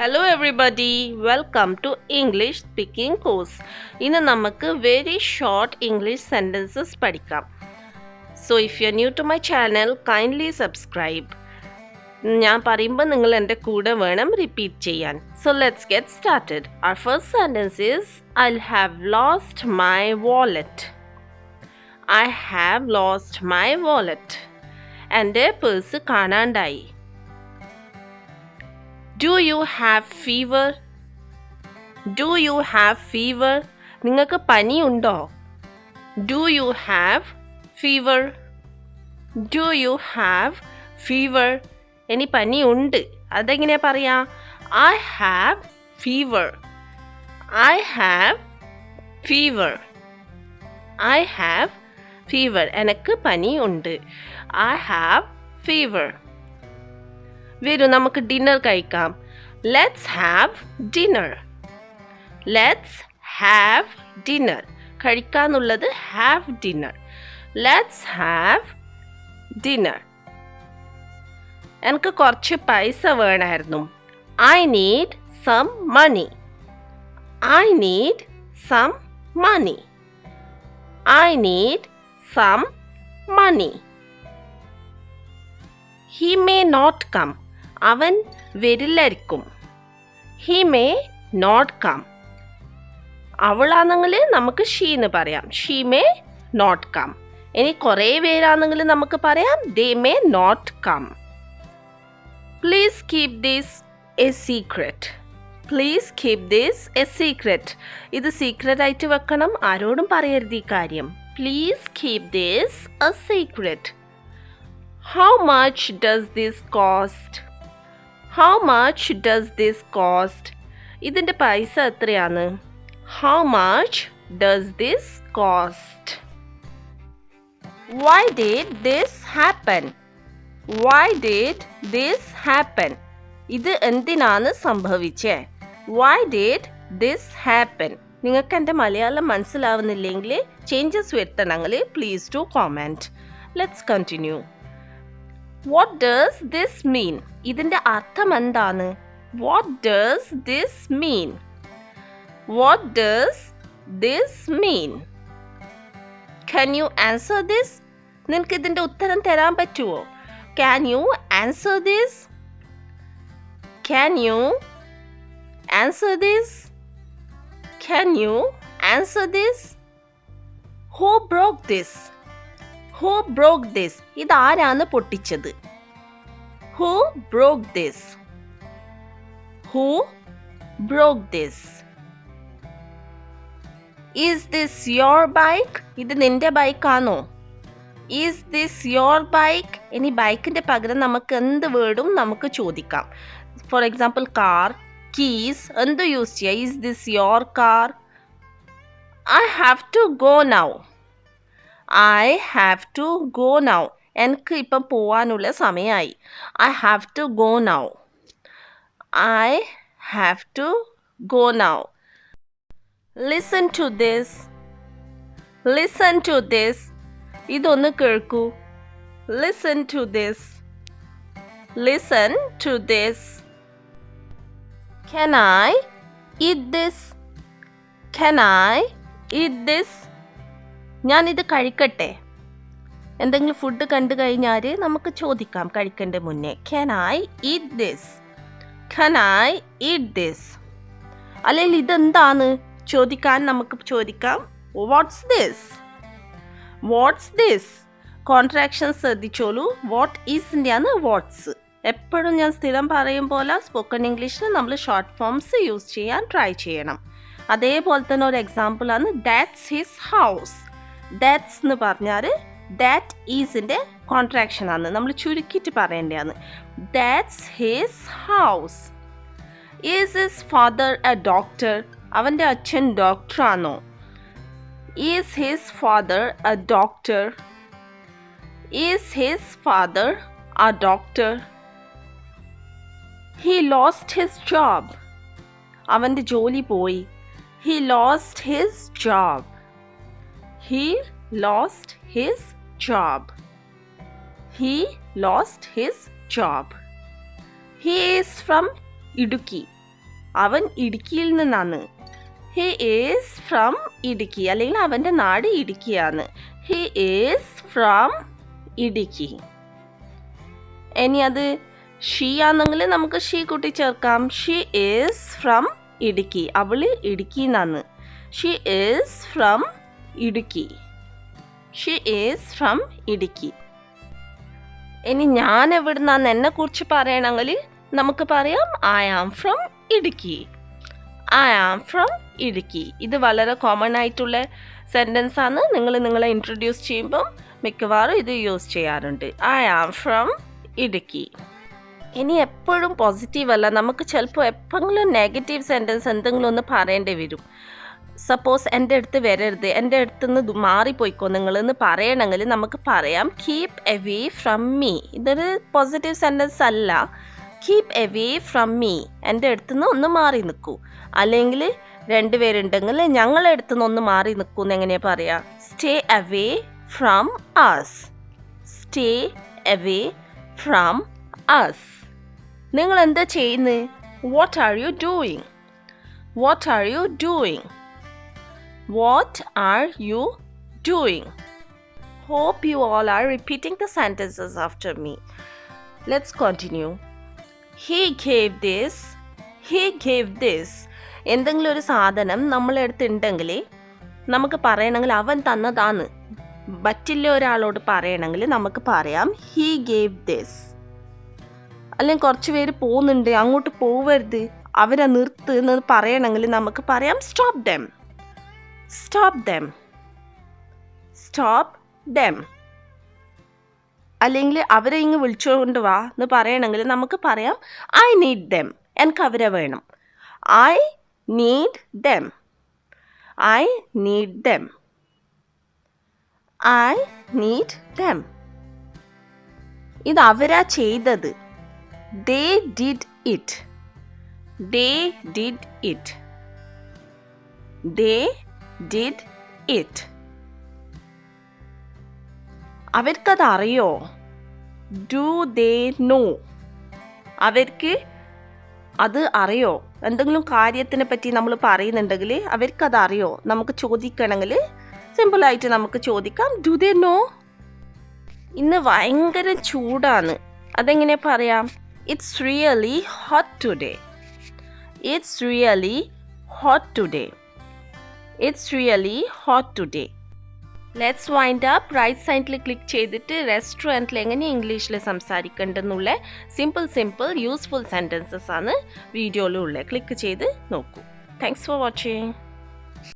Hello everybody, welcome to English speaking course. ഇന്ന് നമുക്ക് very short English sentences പഠിക്കാം. So if you are new to my channel, kindly subscribe. ഞാൻ പറയുമ്പോൾ നിങ്ങൾ എൻ്റെ കൂടെ വേണം റിപ്പീറ്റ് ചെയ്യാൻ. So let's get started. Our first sentence is I'll have lost my wallet. I have lost my wallet. എൻ്റെ purse കാണാണ്ടായി. Do you have fever? Do you have fever? നിങ്ങൾക്ക് പനിയുണ്ടോ? Do you have fever? Do you have fever? ഇനി പനിയുണ്ട്. അതെങ്ങനെയാ പറയാ? I have fever. I have fever. I have fever. എനിക്ക് പനിയുണ്ട്. I have fever. വരൂ നമുക്ക് ഡിന്നർ കഴിക്കാം. Let's have dinner. Let's have dinner. കഴിക്കാന്നുള്ളത് have dinner. Let's have dinner. എനിക്ക് കുറച്ച് പൈസ വേണമായിരുന്നു. I need some money. I need some money. I need some money. He may not come. അവൻ വരില്ലായിരിക്കും. He may not come. അവളാണെങ്കിൽ നമുക്ക് she എന്ന് പറയാം. She may not come. ഇനി കുറേ പേരാണെങ്കിൽ നമുക്ക് പറയാം they may not come. Please keep this a secret. Please keep this a secret. ഇത് secret ആയിട്ട് വെക്കണം. ആരോടും പറയരുത് ഈ കാര്യം. Please keep this a secret. How much does this cost? How much does this cost? ഇതിൻ്റെ പൈസ എത്രയാണ്? How much does this cost? Why did this happen? Why did this happen? ഇത് എന്തിനാണ് സംഭവിച്ചേ? Why did this happen? നിങ്ങൾക്ക് എൻ്റെ മലയാളം മനസ്സിലാവുന്നില്ലെങ്കിൽ changes വരുത്തണമെങ്കിൽ please do comment. Let's continue. What does this mean? ഇതിൻ്റെ അർത്ഥം എന്താണ്? What does this mean? What does this mean? Can you answer this? നിനക്ക് ഇതിൻ്റെ ഉത്തരം തരാൻ പറ്റുമോ? Can you answer this? Can you answer this? Can you answer this? Who broke this? Who broke this? ഇതാരാണ് പൊട്ടിച്ചത്? Who broke this? Who broke this? Is this your bike? ഇത് നിന്റെ ബൈക്കാണോ? Is this your bike? ഇനി ബൈക്കിന്റെ പകരം നമുക്ക് എന്ത് വേർഡും നമുക്ക് ചോദിക്കാം. ഫോർ എക്സാമ്പിൾ കാർ, കീസ് എന്ത് യൂസ് ചെയ്യുക? Is this your car? I have to go now. I have to go now. എനിക്ക് ഇപ്പം പോവാനുള്ള സമയമായി. I have to go now. I have to go now. Listen to this. Listen to this. ഇതൊന്ന് കേൾക്കൂ. Listen to this. Listen to this. Can I eat this? Can I eat this? ഞാനിത് കഴിക്കട്ടെ. എന്തെങ്കിലും food കണ്ടു കഴിഞ്ഞാൽ നമുക്ക് ചോദിക്കാം കഴിക്കേണ്ട മുന്നേ. Can I eat this? Can I eat this? അല്ലെങ്കിൽ ഇതെന്താണ് ചോദിക്കാൻ നമുക്ക് ചോദിക്കാം What's this? What's this? Contraction ശ്രദ്ധിച്ചോളൂ. വാട്ട് ഈസിൻ്റെയാണ് വാട്ട്സ്. എപ്പോഴും ഞാൻ സ്ഥിരം പറയും പോലെ സ്പോക്കൺ ഇംഗ്ലീഷിൽ നമ്മൾ ഷോർട്ട് ഫോംസ് യൂസ് ചെയ്യാൻ ട്രൈ ചെയ്യണം. അതേപോലെ തന്നെ ഒരു എക്സാമ്പിളാണ് ദാറ്റ്സ് ഹിസ് ഹൗസ്. ദാറ്റ്സ് എന്ന് പറഞ്ഞാൽ ദാറ്റ് ഈസിൻ്റെ കോൺട്രാക്ഷൻ ആണ്. നമ്മൾ ചുരുക്കിയിട്ട് പറയേണ്ടതാണ്. That's his house. Is his father a doctor? അവൻ്റെ അച്ഛൻ ഡോക്ടറാണോ? Is his father a doctor? Is his father a doctor? He lost his job. അവൻ്റെ ജോലി പോയി. He lost his job. He lost his job. He lost his job. He is from Idukki. അവൻ ഇടുക്കിയിൽ നിന്നാണ്. He is from Idukki, അല്ലെങ്കിൽ അവൻ്റെ നാട് ഇടുക്കിയാണ്. He is from Idukki. ഇനി അത് ഷീ ആണെങ്കിൽ നമുക്ക് ഷീ കൂട്ടി ചേർക്കാം. ഷീ ഈസ് ഫ്രം ഇടുക്കി, അവൾ ഇടുക്കിയിൽ നിന്നാണ്. She is from Idukki. She is from Idukki. ഇനി ഞാൻ എവിടുന്നാന്ന് എന്നെ കുറിച്ച് പറയണമെങ്കിൽ നമുക്ക് പറയാം I am from Idukki. I am from Idukki. ഇത് വളരെ കോമൺ ആയിട്ടുള്ള സെൻറ്റൻസ് ആണ്. നിങ്ങൾ നിങ്ങളെ ഇൻട്രൊഡ്യൂസ് ചെയ്യുമ്പം മിക്കവാറും ഇത് യൂസ് ചെയ്യാറുണ്ട്. I am from Idukki. ഇനി എപ്പോഴും പോസിറ്റീവ് അല്ല, നമുക്ക് ചിലപ്പോൾ എപ്പോഴെങ്കിലും നെഗറ്റീവ് സെൻറ്റൻസ് എന്തെങ്കിലും ഒന്ന് പറയേണ്ടി വരും. സപ്പോസ് എൻ്റെ അടുത്ത് വരരുത്, എൻ്റെ അടുത്ത് നിന്ന് മാറിപ്പോയിക്കോ നിങ്ങളെന്ന് പറയണമെങ്കിൽ നമുക്ക് പറയാം കീപ് എവേ ഫ്രം മീ. ഇതൊരു പോസിറ്റീവ് സെൻറ്റൻസ് അല്ല. കീപ് എവേ ഫ്രം മീ, എൻ്റെ അടുത്ത് നിന്ന് ഒന്ന് മാറി നിൽക്കൂ. അല്ലെങ്കിൽ രണ്ടുപേരുണ്ടെങ്കിൽ ഞങ്ങളുടെ അടുത്ത് നിന്ന് ഒന്ന് മാറി നിൽക്കൂ എന്ന് എങ്ങനെയാണ് പറയുക? Stay away from us. Stay away from us. നിങ്ങൾ എന്താ ചെയ്യുന്നത്? What are you doing? What are you doing? What are you doing? Hope you all are repeating the sentences after me. Let's continue. He gave this. He gave this. എന്തെങ്കിലും ഒരു സാധനം നമ്മളെ അടുത്തുണ്ടെങ്കിൽ നമുക്ക് പറയണമെങ്കിൽ അവൻ തന്നതാണ്. മറ്റുള്ള ഒരാളോട് പറയണമെങ്കിൽ നമുക്ക് പറയാം he gave this. അല്ലെങ്കിൽ കുറച്ച് പേര് പോകുന്നുണ്ട്, അങ്ങോട്ട് പോവരുത്, അവരെ നിർത്ത് എന്ന് പറയണമെങ്കിൽ നമുക്ക് പറയാം stop them. Stop them. Stop them. അല്ലെങ്കിൽ അവരെ ഇങ്ങ് വിളിച്ചുകൊണ്ട് വാ എന്ന് പറയണമെങ്കിൽ നമുക്ക് പറയാം ഐ നീഡ് ദം. എനിക്ക് അവരെ വേണം. I need dum. I need dum. I need dum. ഇത് അവരാ ചെയ്തത്. They did it. They did it. They did it. അവർക്കത് അറിയോ? Do they know? അവർക്ക് അത് അറിയോ? എന്തെങ്കിലും കാര്യത്തിനെ പറ്റി നമ്മൾ പറയുന്നുണ്ടെങ്കിൽ അവർക്കത് അറിയോ? നമുക്ക് ചോദിക്കണമെങ്കിൽ സിമ്പിളായിട്ട് നമുക്ക് ചോദിക്കാം do they know? ഇന്ന് ഭയങ്കര ചൂടാണ്. അതെങ്ങനെ പറയാം? It's really hot today. It's really hot today. It's really hot today. Let's wind up. Right സൈഡിൽ ക്ലിക്ക് ചെയ്തിട്ട് റെസ്റ്റോറൻറ്റിൽ എങ്ങനെ ഇംഗ്ലീഷിൽ സംസാരിക്കേണ്ടെന്നുള്ള സിമ്പിൾ യൂസ്ഫുൾ സെൻറ്റൻസസ് ആണ് വീഡിയോയിലുള്ള. ക്ലിക്ക് ചെയ്ത് നോക്കൂ. Thanks for watching.